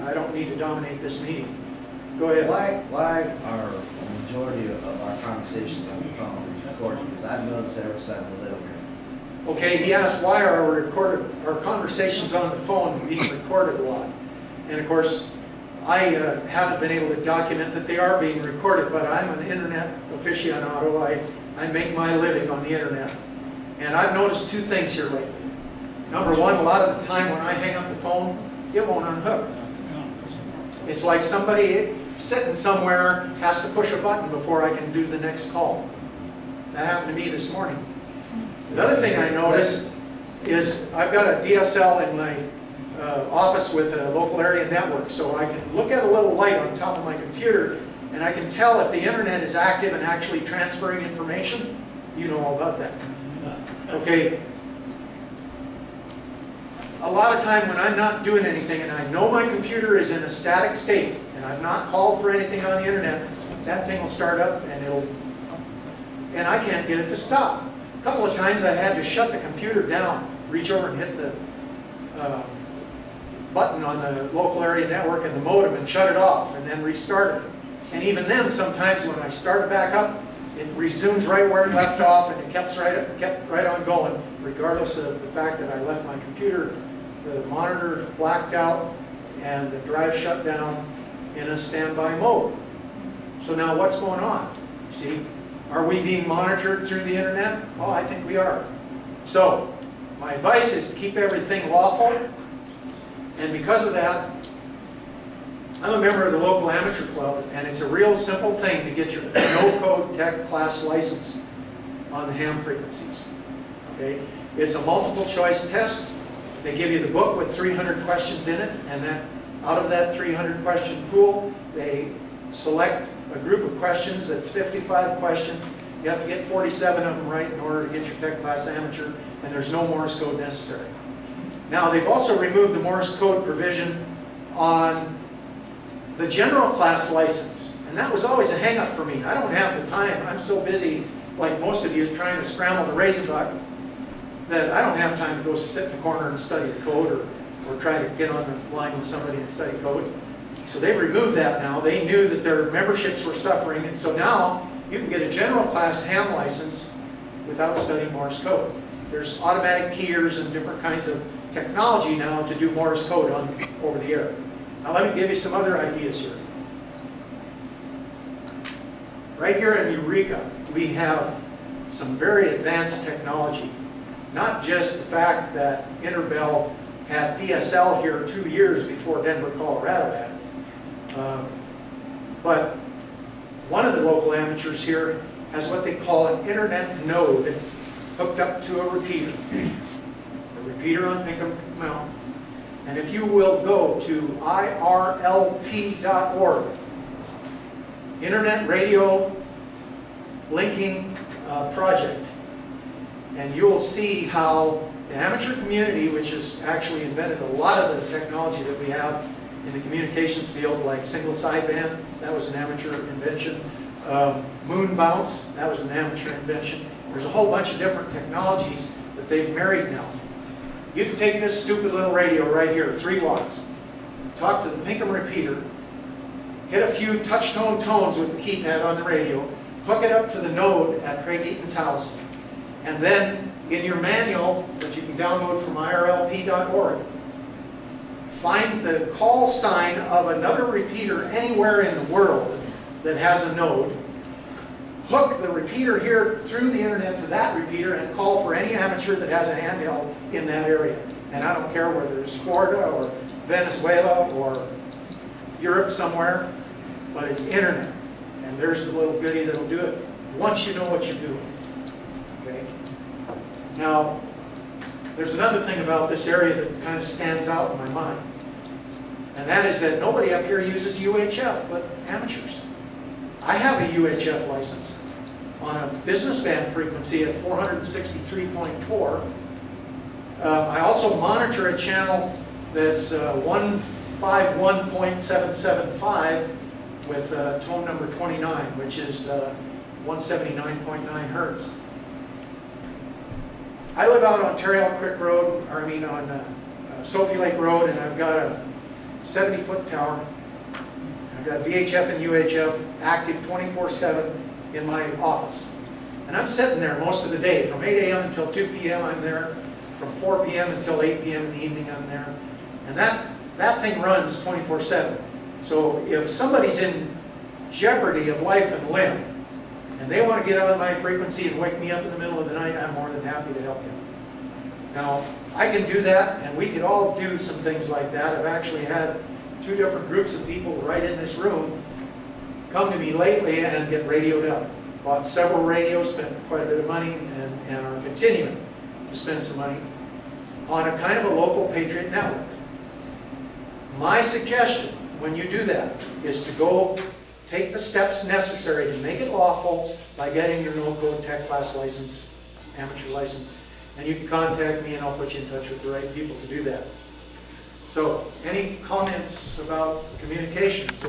I don't need to dominate this meeting. Go ahead. Why are the majority of our conversations on the phone recorded? Because I've noticed every side of the little here. Okay, he asked why are our conversations on the phone being recorded a lot. And of course, I haven't been able to document that they are being recorded, but I'm an internet aficionado. I make my living on the internet. And I've noticed two things here lately. Number one, a lot of the time when I hang up the phone, it won't unhook. It's like somebody sitting somewhere has to push a button before I can do the next call. That happened to me this morning. The other thing I noticed is I've got a DSL in my office with a local area network, so I can look at a little light on top of my computer and I can tell if the internet is active and actually transferring information. You know all about that. Okay. A lot of time when I'm not doing anything and I know my computer is in a static state and I've not called for anything on the internet, that thing will start up and I can't get it to stop. A couple of times I had to shut the computer down, reach over and hit the button on the local area network and the modem and shut it off and then restart it. And even then, sometimes when I start it back up, it resumes right where it left off and it kept right on going, regardless of the fact that I left my computer, the monitor blacked out and the drive shut down in a standby mode. So now what's going on? See, are we being monitored through the internet? Well, I think we are. So my advice is to keep everything lawful. And because of that, I'm a member of the local amateur club, and it's a real simple thing to get your no-code tech class license on the ham frequencies. Okay? It's a multiple choice test. They give you the book with 300 questions in it, and then out of that 300 question pool, they select a group of questions that's 55 questions. You have to get 47 of them right in order to get your tech class amateur, and there's no Morse code necessary. Now, they've also removed the Morse code provision on the general class license, and that was always a hang-up for me. I don't have the time. I'm so busy, like most of you, trying to scramble to raise a buck, that I don't have time to go sit in the corner and study the code or try to get on the line with somebody and study code. So they've removed that now. They knew that their memberships were suffering, and so now you can get a general class ham license without studying Morse code. There's automatic keyers and different kinds of technology now to do Morse code over the air. Now let me give you some other ideas here. Right here in Eureka, we have some very advanced technology. Not just the fact that Interbell had DSL here 2 years before Denver, Colorado had it. But one of the local amateurs here has what they call an internet node hooked up to a repeater. A repeater on Pinkham Mountain. And if you will go to irlp.org, Internet Radio Linking Project, and you will see how the amateur community, which has actually invented a lot of the technology that we have in the communications field, like single sideband, that was an amateur invention. Moon bounce, that was an amateur invention. There's a whole bunch of different technologies that they've married now. You can take this stupid little radio right here, 3 watts, talk to the Pinkham repeater, hit a few touch-tone tones with the keypad on the radio, hook it up to the node at Craig Eaton's house, and then in your manual that you can download from irlp.org, find the call sign of another repeater anywhere in the world that has a node, hook the repeater here through the internet to that repeater and call for any amateur that has a handheld in that area. And I don't care whether it's Florida or Venezuela or Europe somewhere, but it's internet. And there's the little goodie that'll do it once you know what you're doing. Okay? Now, there's another thing about this area that kind of stands out in my mind. And that is that nobody up here uses UHF but amateurs. I have a UHF license on a business band frequency at 463.4. I also monitor a channel that's 151.775 with tone number 29, which is 179.9 hertz. I live out on Terrell Creek Road, on Sophie Lake Road, and I've got a 70-foot tower. I've got VHF and UHF active 24/7 in my office. And I'm sitting there most of the day. From 8 a.m. until 2 p.m. I'm there. From 4 p.m. until 8 p.m. in the evening I'm there. And that thing runs 24/7. So if somebody's in jeopardy of life and limb, and they want to get on my frequency and wake me up in the middle of the night, I'm more than happy to help them. Now, I can do that, and we could all do some things like that. I've actually had 2 different groups of people right in this room come to me lately and get radioed up. Bought several radios, spent quite a bit of money, and are continuing to spend some money on a kind of a local patriot network. My suggestion when you do that is to go take the steps necessary to make it lawful by getting your no-code tech class license, amateur license, and you can contact me and I'll put you in touch with the right people to do that. So, any comments about communications?